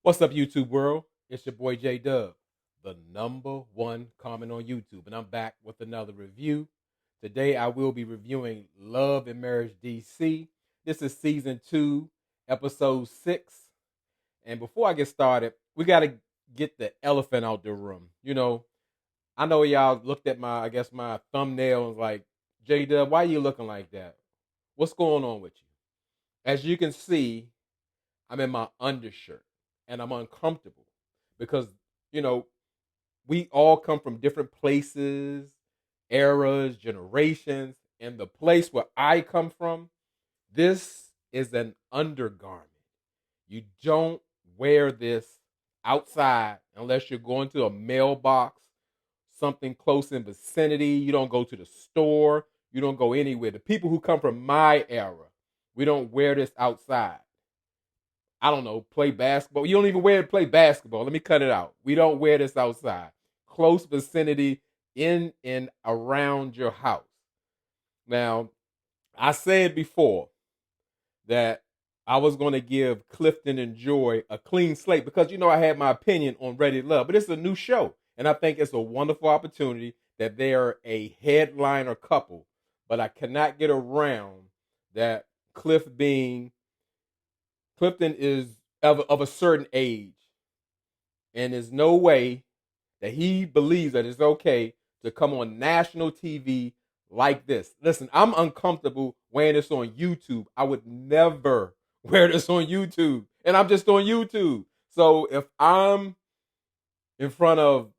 What's up, YouTube world? It's your boy J Dub, the number one comment on YouTube, and I'm back with another review. Today, I will be reviewing Love and Marriage DC. This is season 2, episode 6. And before I get started, we got to get the elephant out the room. I know y'all looked at my thumbnail and was like, J Dub, why are you looking like that? What's going on with you? As you can see, I'm in my undershirt and I'm uncomfortable because, you know, we all come from different places, eras, generations. And the place where I come from, this is an undergarment. You don't wear this outside unless you're going to a mailbox, something close in vicinity. You don't go to the store. You don't go anywhere. The people who come from my era, we don't wear this outside. I don't know, play basketball. You don't even wear it to play basketball. Let me cut it out. We don't wear this outside. Close vicinity in and around your house. Now, I said before that I was going to give Clifton and Joy a clean slate because I had my opinion on Ready to Love, but it's a new show, and I think it's a wonderful opportunity that they are a headliner couple. But I cannot get around that Clifton is of a certain age, and there's no way that he believes that it's okay to come on national TV like this. Listen, I'm uncomfortable wearing this on YouTube. I would never wear this on YouTube, and I'm just on YouTube. So if I'm in front of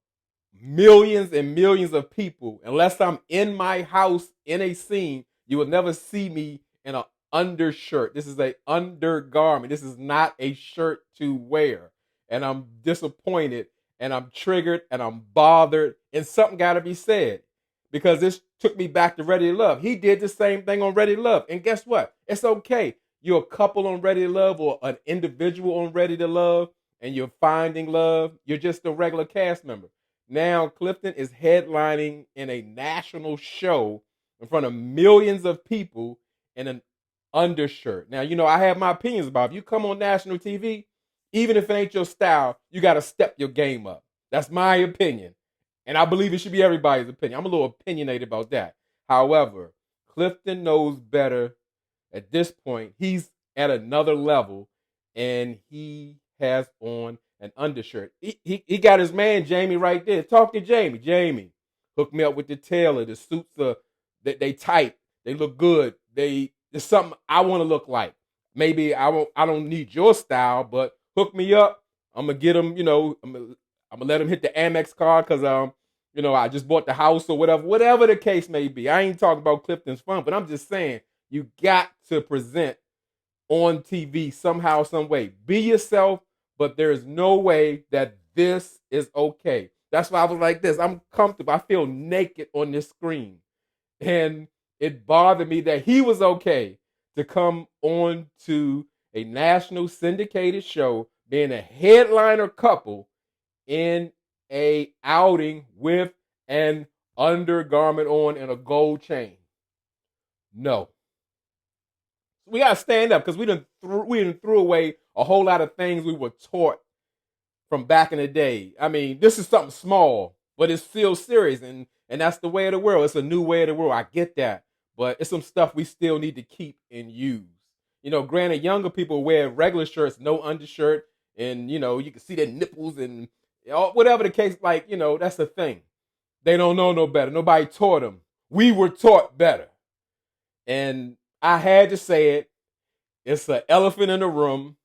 millions and millions of people, unless I'm in my house in a scene, you will never see me in an undershirt. This is a undergarment. This is not a shirt to wear. And I'm disappointed and I'm triggered and I'm bothered. And something got to be said because this took me back to Ready to Love. He did the same thing on Ready to Love. And guess what? It's okay. You're a couple on Ready to Love or an individual on Ready to Love and you're finding love. You're just a regular cast member. Now Clifton is headlining in a national show in front of millions of people in an undershirt. Now, I have my opinions about it. If you come on national TV, even if it ain't your style, you got to step your game up. That's my opinion. And I believe it should be everybody's opinion. I'm a little opinionated about that. However, Clifton knows better at this point. He's at another level and he has on an undershirt. He got his man Jamie right there. Talk to Jamie. Jamie, hook me up with the tailor. The suits are they tight. They look good. There's something I want to look like. Maybe I don't need your style, but hook me up. I'm gonna get him. I'm gonna let him hit the Amex card because I just bought the house or whatever the case may be. I ain't talking about Clifton's fun, but I'm just saying you got to present on TV somehow, some way. Be yourself, but there's no way that this is okay. That's why I was like this. I'm comfortable. I feel naked on this screen. And it bothered me that he was okay to come on to a national syndicated show, being a headliner couple in a outing with an undergarment on and a gold chain. No, we gotta stand up because we done threw away a whole lot of things we were taught from back in the day. I mean, this is something small, but it's still serious, and that's the way of the world. It's a new way of the world. I get that, but it's some stuff we still need to keep and use. Granted, younger people wear regular shirts, no undershirt, and you can see their nipples and whatever the case. That's the thing. They don't know no better. Nobody taught them. We were taught better, and I had to say it. It's an elephant in the room.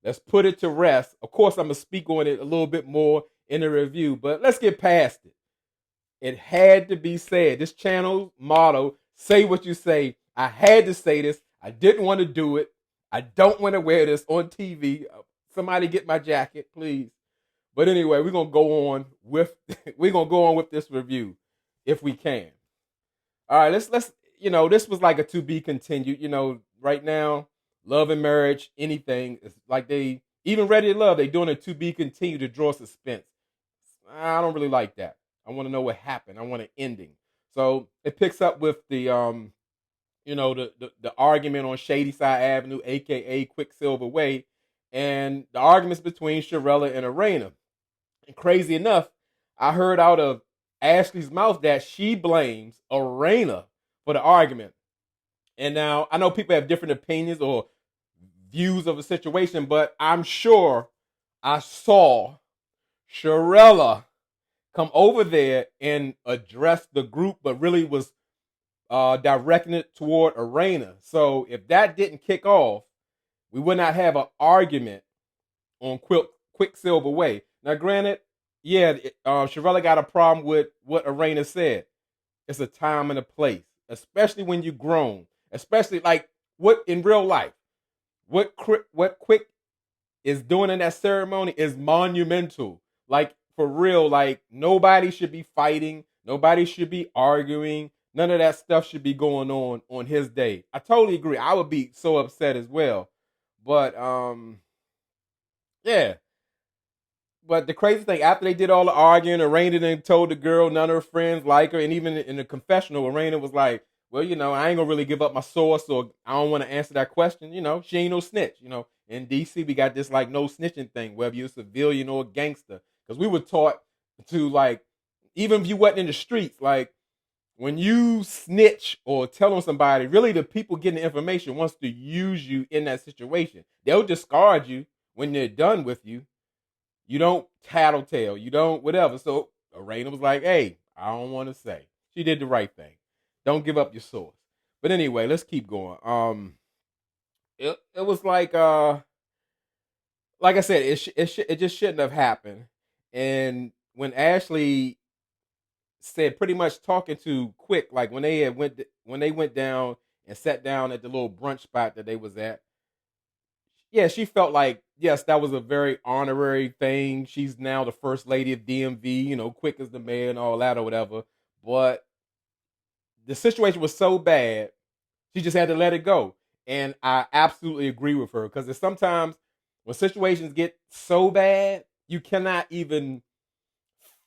Let's put it to rest. Of course, I'm going to speak on it a little bit more in the review, but let's get past it. It had to be said. This channel motto, say what you say. I had to say this. I didn't want to do it. I don't want to wear this on TV. Somebody get my jacket, please. But anyway, we're going to go on with this review if we can. All right, let's this was like a to be continued. Right now, Love and Marriage, anything, it's like they even Ready to Love, they doing a to be continued to draw suspense. I don't really like that. I want to know what happened. I want an ending. So it picks up with the the argument on Shady Side Avenue, aka Quicksilver Way, and the arguments between Sharella and Arena. And crazy enough, I heard out of Ashley's mouth that she blames Arena for the argument. And now I know people have different opinions or views of a situation, but I'm sure I saw Sharella come over there and address the group, but really was directing it toward Arena. So if that didn't kick off, we would not have an argument on Quicksilver Way. Now, granted, yeah, Sharella got a problem with what Arena said. It's a time and a place, especially when you're grown, especially like what in real life. What Quick is doing in that ceremony is monumental. Like for real, like nobody should be fighting, nobody should be arguing. None of that stuff should be going on his day. I totally agree. I would be so upset as well. But yeah. But the crazy thing, after they did all the arguing, Arena then told the girl none of her friends like her, and even in the confessional, Arena was like, "Well, I ain't gonna really give up my source, or I don't want to answer that question. She ain't no snitch. In DC, we got this like no snitching thing, whether you're a civilian or a gangster, because we were taught to like, even if you wasn't in the streets, like when you snitch or tell on somebody, really the people getting the information wants to use you in that situation. They'll discard you when they're done with you. You don't tattletale. You don't whatever. So Arena was like, hey, I don't want to say. She did the right thing. Don't give up your source. But anyway, let's keep going. It was like I said, it just shouldn't have happened. And when Ashley said, pretty much talking to Quick, like when they went down and sat down at the little brunch spot that they was at, yeah, she felt like, yes, that was a very honorary thing. She's now the first lady of DMV, Quick as the mayor and all that or whatever. But the situation was so bad, she just had to let it go. And I absolutely agree with her because sometimes when situations get so bad, you cannot even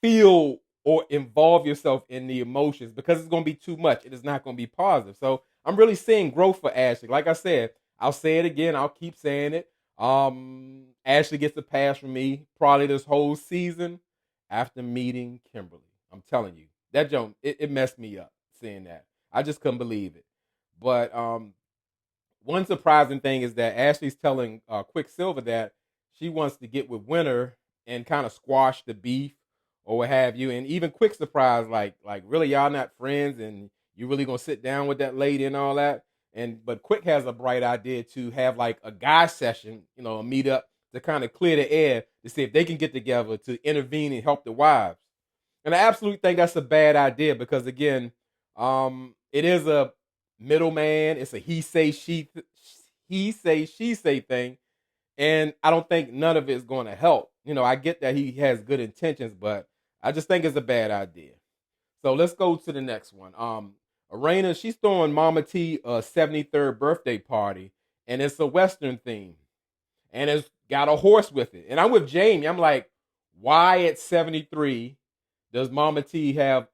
feel or involve yourself in the emotions because it's going to be too much. It is not going to be positive. So I'm really seeing growth for Ashley. Like I said, I'll say it again. I'll keep saying it. Ashley gets a pass from me probably this whole season after meeting Kimberly. I'm telling you, that jump it messed me up seeing that. I just couldn't believe it. But one surprising thing is that Ashley's telling Quicksilver that she wants to get with Winter and kind of squash the beef or what have you. And even Quick surprised, like really y'all not friends and you really gonna sit down with that lady and all that. But Quick has a bright idea to have like a guy session, a meetup to kind of clear the air to see if they can get together to intervene and help the wives. And I absolutely think that's a bad idea because again, it is a middleman. It's a he say she say thing, and I don't think none of it is going to help. I get that he has good intentions, but I just think it's a bad idea. So let's go to the next one. Arena, she's throwing Mama T a 73rd birthday party, and it's a Western theme, and it's got a horse with it. And I'm with Jamie. I'm like, why at 73 does Mama T have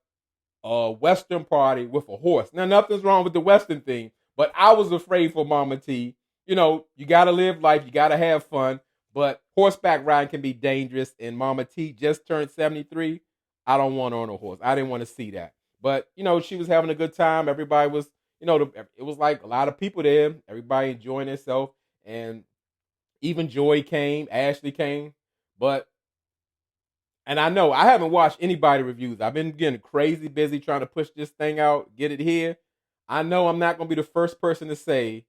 a Western party with a horse? Now, nothing's wrong with the Western thing, but I was afraid for Mama T. You got to live life, you got to have fun, but horseback riding can be dangerous. And Mama T just turned 73. I don't want her on a horse. I didn't want to see that. But, she was having a good time. Everybody was, it was like a lot of people there. Everybody enjoying themselves. And even Joy came, Ashley came. And I know I haven't watched anybody reviews. I've been getting crazy busy trying to push this thing out, get it here. I know I'm not going to be the first person to say,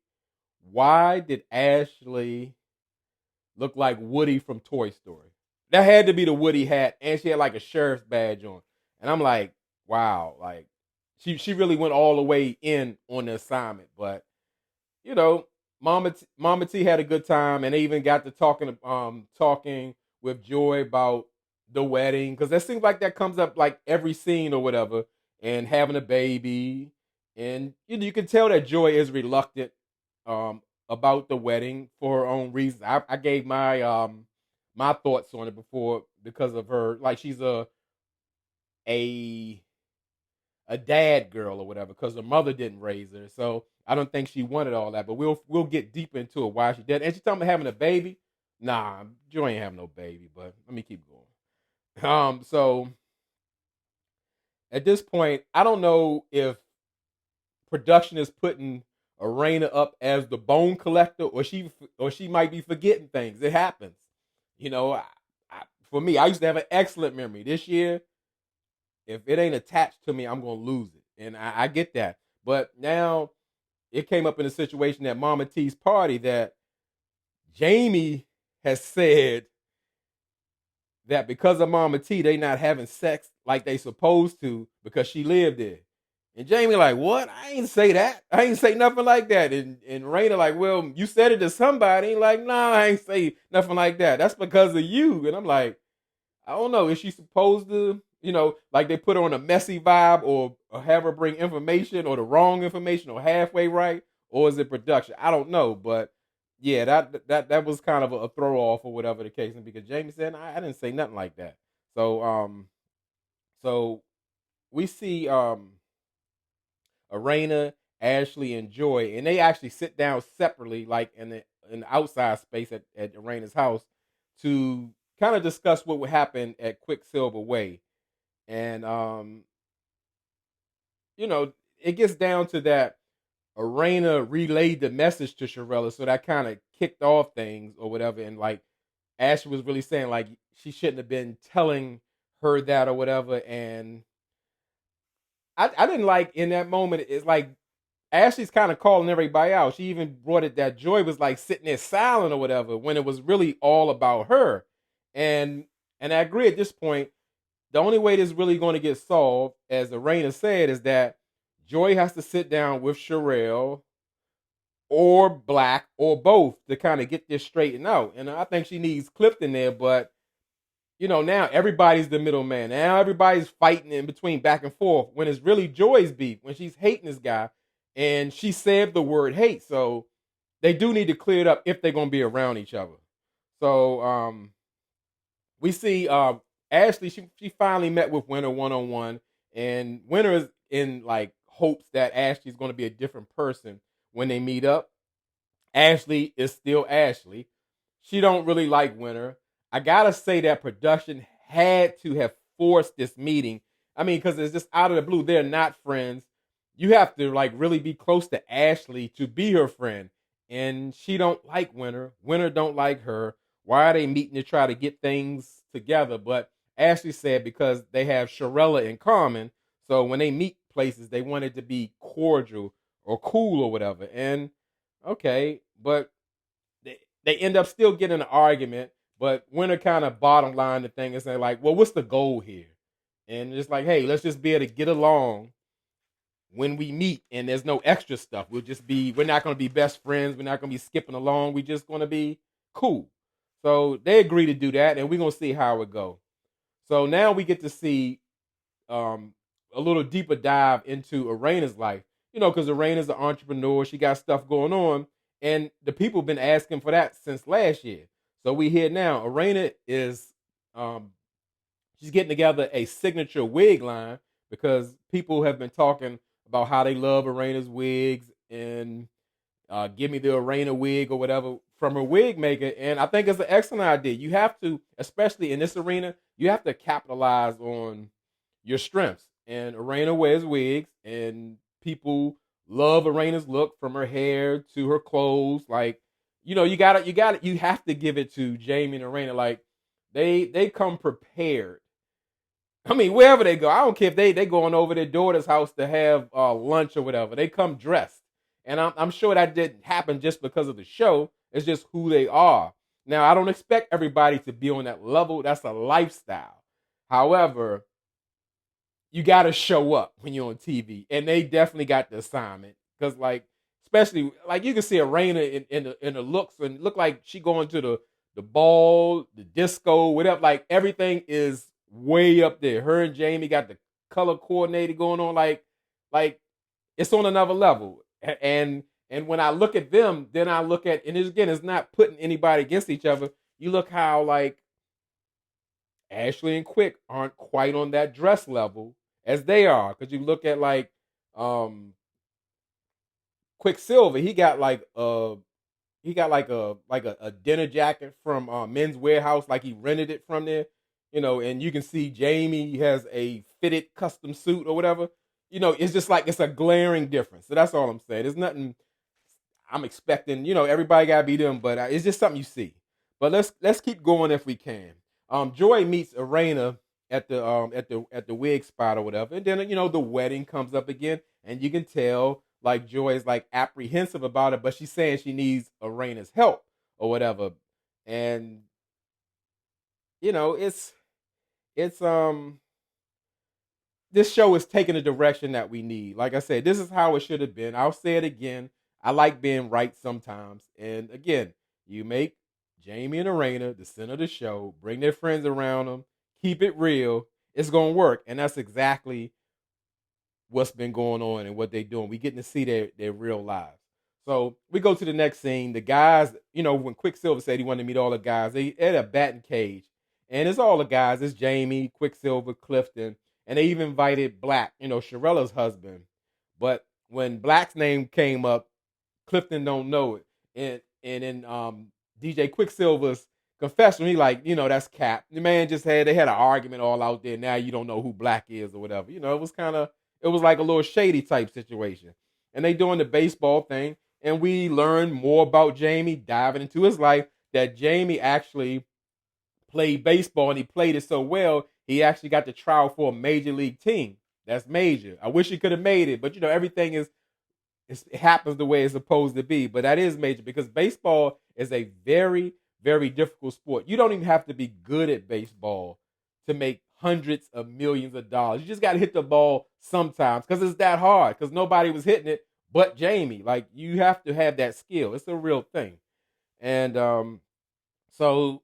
why did Ashley look like Woody from Toy Story? That had to be the Woody hat, and she had like a sheriff's badge on. And I'm like, wow, like she really went all the way in on the assignment. But Mama T had a good time, and they even got to talking with Joy about the wedding because that seems like that comes up like every scene or whatever, and having a baby, and you can tell that Joy is reluctant about the wedding for her own reasons. I gave my thoughts on it before because of her, like she's a dad girl or whatever because her mother didn't raise her, so I don't think she wanted all that. But we'll get deep into it why she did. And she's talking about having a baby. Nah, Joy ain't have no baby, but let me keep going. So at this point, I don't know if production is putting Arena up as the bone collector, or she might be forgetting things. It happens, you know. For me, I used to have an excellent memory. This year, if it ain't attached to me, I'm gonna lose it, and I get that. But now it came up in a situation at Mama T's party that Jamie has said that because of Mama T, they not having sex like they supposed to because she lived there. And Jamie like, what? I ain't say that. I ain't say nothing like that. And Raina like, well, you said it to somebody. Like, nah, I ain't say nothing like that. That's because of you. And I'm like, I don't know. Is she supposed to, like they put her on a messy vibe, or have her bring information or the wrong information or halfway right? Or is it production? I don't know. But yeah, that was kind of a throw off or whatever the case. And because Jamie said, I didn't say nothing like that. So we see Arena, Ashley, and Joy, and they actually sit down separately, like in the outside space at Arena's house, to kind of discuss what would happen at Quicksilver Way. And it gets down to that Arena relayed the message to Sharella, so that kind of kicked off things or whatever. And like Ashley was really saying, like she shouldn't have been telling her that or whatever. And I didn't like in that moment. It's like Ashley's kind of calling everybody out. She even brought it that Joy was like sitting there silent or whatever when it was really all about her. And I agree at this point. The only way this is really going to get solved, as Arena said, is that Joy has to sit down with Sherelle or Black or both to kind of get this straightened out. And I think she needs Clifton there, but now everybody's the middleman. Now everybody's fighting in between back and forth when it's really Joy's beef, when she's hating this guy. And she said the word hate. So they do need to clear it up if they're going to be around each other. So we see Ashley, she finally met with Winter one-on-one. And Winter is in like hopes that Ashley's going to be a different person when they meet up. Ashley is still Ashley. She don't really like Winter. I gotta say that production had to have forced this meeting. I mean, because it's just out of the blue. They're not friends. You have to like really be close to Ashley to be her friend. And she don't like Winter. Winter don't like her. Why are they meeting to try to get things together? But Ashley said because they have Sharella in common. So when they meet places, they want it to be cordial or cool or whatever. And okay, but they end up still getting an argument. But Winter kind of bottom line the thing and say like, well, what's the goal here? And it's like, hey, let's just be able to get along when we meet, and there's no extra stuff. We're not going to be best friends. We're not going to be skipping along. We're just going to be cool. So they agree to do that, and we're going to see how it goes. So now we get to see a little deeper dive into Arena's life. Because Arena's an entrepreneur. She got stuff going on, and the people have been asking for that since last year. So we hear now Arena is she's getting together a signature wig line because people have been talking about how they love Arena's wigs and give me the Arena wig or whatever from her wig maker. And I think it's an excellent idea. You have to, especially in this arena, you have to capitalize on your strengths. And Arena wears wigs, and people love Arena's look from her hair to her clothes. Like, you have to give it to Jamie and Arena. Like, they come prepared. I mean, wherever they go, I don't care if they going over their daughter's house to have lunch or whatever. They come dressed, and I'm sure that didn't happen just because of the show. It's just who they are. Now, I don't expect everybody to be on that level. That's a lifestyle. However, you got to show up when you're on TV, and they definitely got the assignment because, like, especially like you can see Arena in the looks and look like she going to the ball, the disco, whatever. Like everything is way up there. Her and Jamie got the color coordinated going on, like it's on another level. And when I look at them, then I look at, and again, it's not putting anybody against each other. You look how like Ashley and Quick aren't quite on that dress level as they are, because you look at like Quicksilver, he got like he got like a dinner jacket from Men's Warehouse, like he rented it from there, and you can see Jamie has a fitted custom suit or whatever. It's just like it's a glaring difference. So that's all I'm saying. There's nothing I'm expecting. Everybody gotta be them, but it's just something you see. But let's keep going if we can. Joy meets Arena at the wig spot or whatever, and then the wedding comes up again, and you can tell like Joy is like apprehensive about it, but she's saying she needs Arena's help or whatever, and it's this show is taking the direction that we need. Like I said, this is how it should have been. I'll say it again. I like being right sometimes. And again, you make Jamie and Arena the center of the show, bring their friends around them, keep it real. It's going to work. And that's exactly what's been going on and what they're doing. We getting to see their real lives. So we go to the next scene. The guys, when Quicksilver said he wanted to meet all the guys, they had a batting cage. And it's all the guys. It's Jamie, Quicksilver, Clifton. And they even invited Black, Sharella's husband. But when Black's name came up, Clifton don't know it. And in DJ Quicksilver's confession, he like, that's Cap. The man they had an argument all out there. Now you don't know who Black is or whatever. It was like a little shady type situation. And they doing the baseball thing. And we learn more about Jamie, diving into his life, that Jamie actually played baseball and he played it so well, he actually got the trial for a major league team. That's major. I wish he could have made it, but everything it happens the way it's supposed to be. But that is major because baseball is a very, very difficult sport. You don't even have to be good at baseball to make hundreds of millions of dollars. You just got to hit the ball sometimes because it's that hard because nobody was hitting it but Jamie. Like, you have to have that skill. It's a real thing. And so,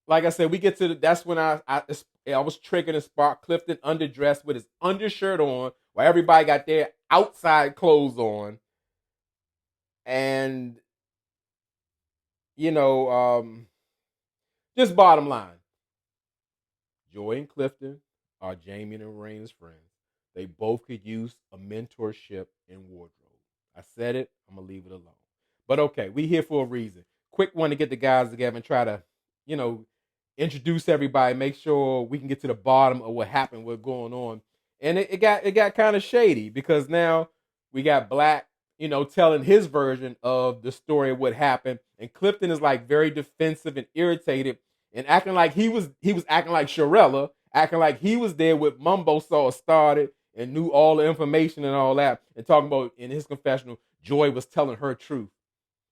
like I said, we get to that's when I was triggered and spark Clifton underdressed with his undershirt on while everybody got their outside clothes on. And, just bottom line, Joy and Clifton are Jamie and Raina's friends. They both could use a mentorship in wardrobe. I said it. I'm going to leave it alone. But okay, we here for a reason. Quick one to get the guys together and try to, introduce everybody, make sure we can get to the bottom of what happened, what's going on. And it got kind of shady because now we got Black, telling his version of the story of what happened. And Clifton is like very defensive and irritated and acting like he was acting like Sharella, acting like he was there with Mumbo Saw started and knew all the information and all that, and talking about in his confessional, Joy was telling her truth.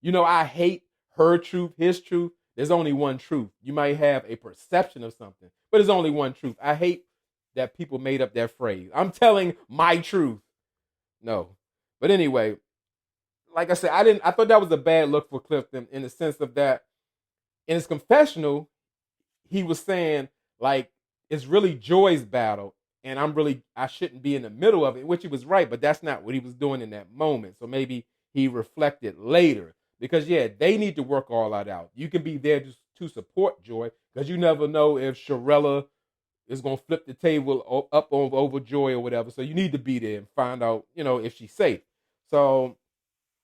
I hate her truth, his truth. There's only one truth. You might have a perception of something, but there's only one truth. I hate that people made up that phrase. I'm telling my truth. No. But anyway, like I said, I thought that was a bad look for Clifton in the sense of that in his confessional, he was saying like it's really Joy's battle and I shouldn't be in the middle of it, which he was right, but that's not what he was doing in that moment. So maybe he reflected later. Because, they need to work all that out. You can be there to support Joy because you never know if Sharella is going to flip the table up over Joy or whatever. So you need to be there and find out, if she's safe. So,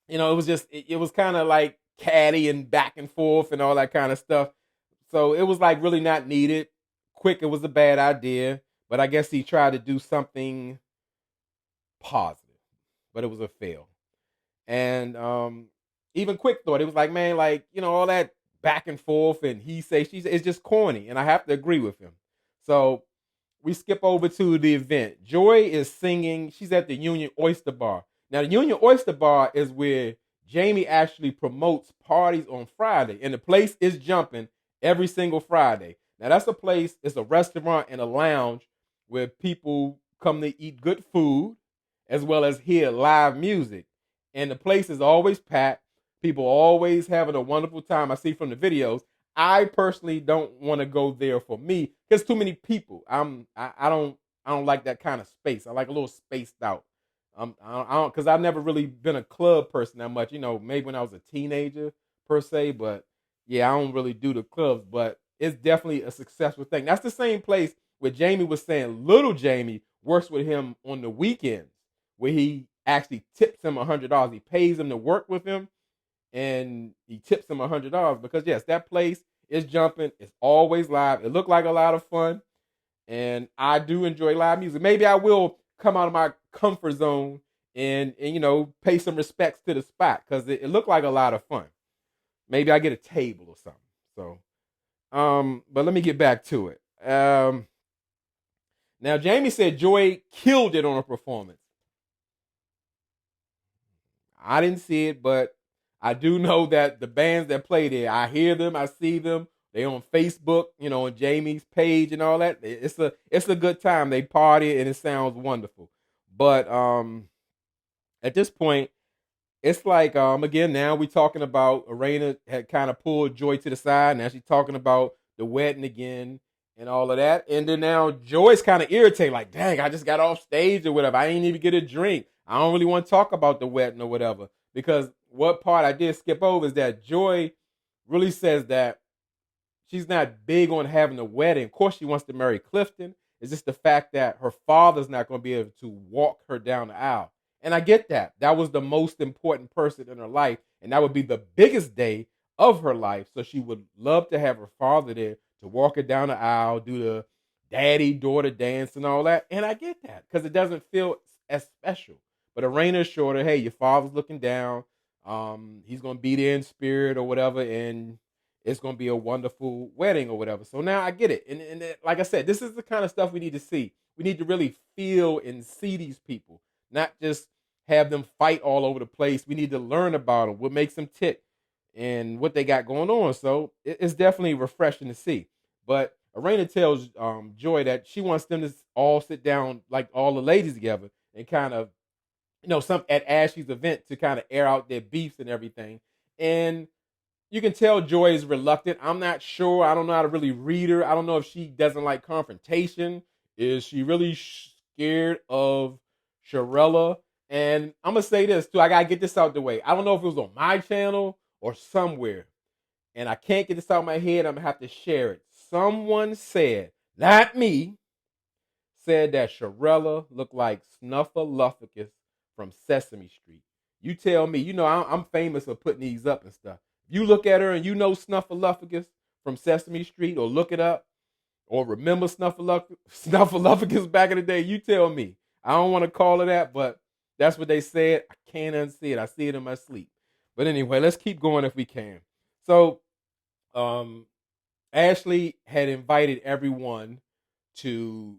it was just, it was kind of like catty and back and forth and all that kind of stuff. So it was like really not needed. Quick, it was a bad idea. But I guess he tried to do something positive. But it was a fail. And, even Quick thought it was like, man, like, all that back and forth and he say, she say, it's just corny. And I have to agree with him. So we skip over to the event. Joy is singing. She's at the Union Oyster Bar. Now, the Union Oyster Bar is where Jamie actually promotes parties on Friday. And the place is jumping every single Friday. Now, that's a place, it's a restaurant and a lounge where people come to eat good food as well as hear live music. And the place is always packed. People always having a wonderful time. I see from the videos. I personally don't want to go there for me because too many people. I don't like that kind of space. I like a little spaced out. I don't because I've never really been a club person that much. Maybe when I was a teenager per se, but I don't really do the clubs. But it's definitely a successful thing. That's the same place where Jamie was saying little Jamie works with him on the weekends, where he actually tips him $100. He pays him to work with him. and he tips him $100 because yes, that place is jumping. It's always live. It looked like a lot of fun, and I do enjoy live music. Maybe I will come out of my comfort zone and pay some respects to the spot because it looked like a lot of fun. Maybe I get a table or something. So, but let me get back to it. Now Jamie said Joy killed it on a performance. I didn't see it, but I do know that the bands that play there, I hear them, I see them. They on Facebook, on Jamie's page and all that. It's a good time. They party and it sounds wonderful. But at this point, it's like again now we talking about Arena had kind of pulled Joy to the side. Now she's talking about the wedding again and all of that. And then now Joy's kind of irritated, like, dang, I just got off stage or whatever. I ain't even get a drink. I don't really want to talk about the wedding or whatever. Because what part I did skip over is that Joy really says that she's not big on having a wedding. Of course, she wants to marry Clifton. It's just the fact that her father's not going to be able to walk her down the aisle. And I get that. That was the most important person in her life. And that would be the biggest day of her life. So she would love to have her father there to walk her down the aisle, do the daddy-daughter dance and all that. And I get that because it doesn't feel as special. But Arena assured her, hey, your father's looking down. He's going to be there in spirit or whatever. And it's going to be a wonderful wedding or whatever. So now I get it. And like I said, this is the kind of stuff we need to see. We need to really feel and see these people, not just have them fight all over the place. We need to learn about them, what makes them tick, and what they got going on. So it's definitely refreshing to see. But Arena tells Joy that she wants them to all sit down, like all the ladies together, and kind of, some at Ashley's event to kind of air out their beefs and everything. And you can tell Joy is reluctant. I'm not sure. I don't know how to really read her. I don't know if she doesn't like confrontation. Is she really scared of Sharella? And I'm going to say this, too. I got to get this out the way. I don't know if it was on my channel or somewhere. And I can't get this out of my head. I'm going to have to share it. Someone said, not me, said that Sharella looked like Snuffleupagus from Sesame Street. You tell me. I'm famous for putting these up and stuff. You look at her and Snuffleupagus from Sesame Street, or look it up, or remember Snuffleupagus back in the day, you tell me. I don't want to call it that, but that's what they said. I can't unsee it. I see it in my sleep. But anyway, let's keep going if we can. So, Ashley had invited everyone to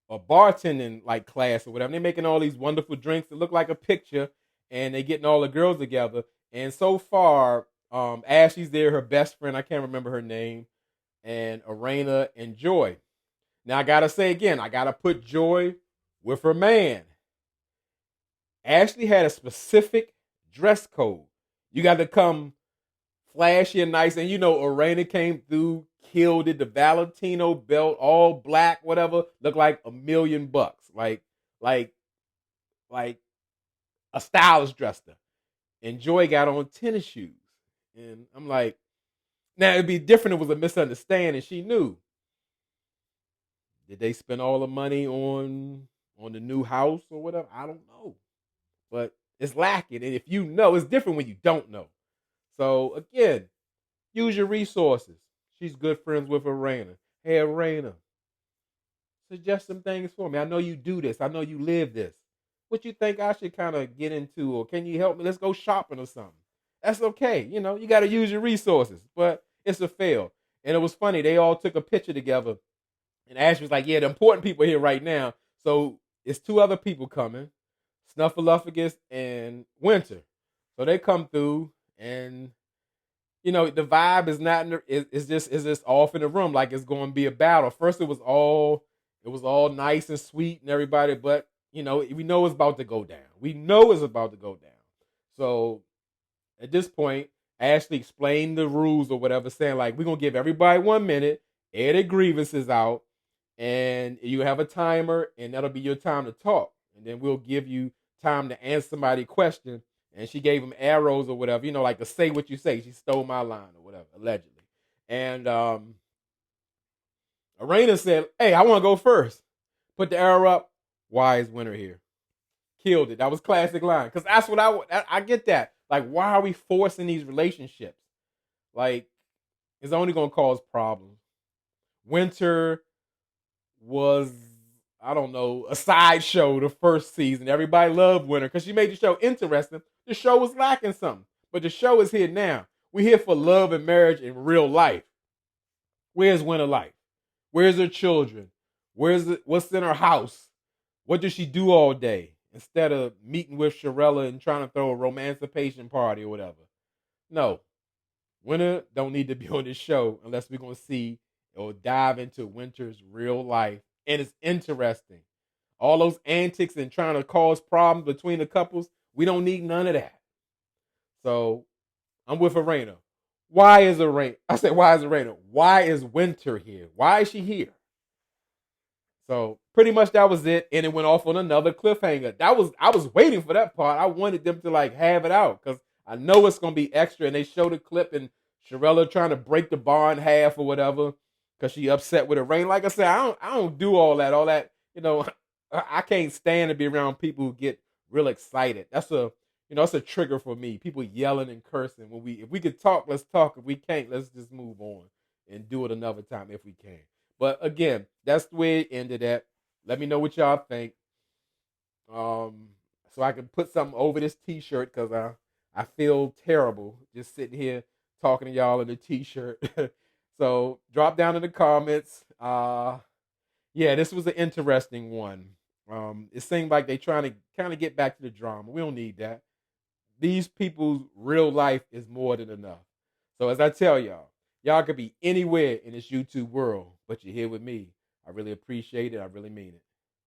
a bartending like class or whatever. They're making all these wonderful drinks that look like a picture, and they're getting all the girls together. And so far, Ashley's there, her best friend, I can't remember her name, and Arena and Joy. Now I gotta say again, I gotta put Joy with her man. Ashley had a specific dress code. You got to come flashy and nice, and Arena came through, killed it. The Valentino belt, all black, whatever, looked like $1,000,000, like a stylist dressed her. And Joy got on tennis shoes. And I'm like, now it'd be different if it was a misunderstanding. She knew. Did they spend all the money on the new house or whatever? I don't know. But it's lacking. And if you know, it's different when you don't know. So again, use your resources. She's good friends with Arena. Hey, Arena, suggest some things for me. I know you do this. I know you live this. What you think I should kind of get into, or can you help me? Let's go shopping or something. That's okay. You got to use your resources, but it's a fail. And it was funny. They all took a picture together, and Ash was like, yeah, the important people are here right now. So it's two other people coming, Snuffleupagus and Winter. So they come through, and the vibe is not. It's just off in the room, like it's going to be a battle. First, it was all nice and sweet and everybody, but we know it's about to go down. We know it's about to go down. So at this point, Ashley explained the rules or whatever, saying like, we're gonna give everybody 1 minute, air their grievances out, and you have a timer, and that'll be your time to talk. And then we'll give you time to answer somebody's question. And she gave him arrows or whatever, like to say what you say. She stole my line or whatever, allegedly. And Arena said, hey, I want to go first. Put the arrow up. Why is Winter here? Killed it. That was classic line. Because that's what I get that. Like, why are we forcing these relationships? Like, it's only gonna cause problems. Winter was, I don't know, a sideshow the first season. Everybody loved Winter because she made the show interesting. The show was lacking something, but the show is here now. We're here for love and marriage in real life. Where's Winter life? Where's her children? What's in her house? What does she do all day? Instead of meeting with Shirella and trying to throw a romancipation party or whatever. No, Winter don't need to be on this show unless we're gonna see or dive into Winter's real life. And it's interesting. All those antics and trying to cause problems between the couples, we don't need none of that. So I'm with Arena. Why is Arena? I said, why is Arena? Why is Winter here? Why is she here? So pretty much that was it, and it went off on another cliffhanger. I was waiting for that part. I wanted them to like have it out because I know it's gonna be extra. And they showed a clip and Shirella trying to break the bar in half or whatever because she upset with the rain. Like I said, I don't do all that. All that, you know, I can't stand to be around people who get real excited. That's a trigger for me. People yelling and cursing. If we could talk, let's talk. If we can't, let's just move on and do it another time if we can. But again, that's the way it ended at. Let me know what y'all think. So I can put something over this T-shirt because I feel terrible just sitting here talking to y'all in a T-shirt. So drop down in the comments. Yeah, this was an interesting one. It seemed like they trying to kind of get back to the drama. We don't need that. These people's real life is more than enough. So as I tell y'all could be anywhere in this YouTube world, but you're here with me. I really appreciate it. I really mean it.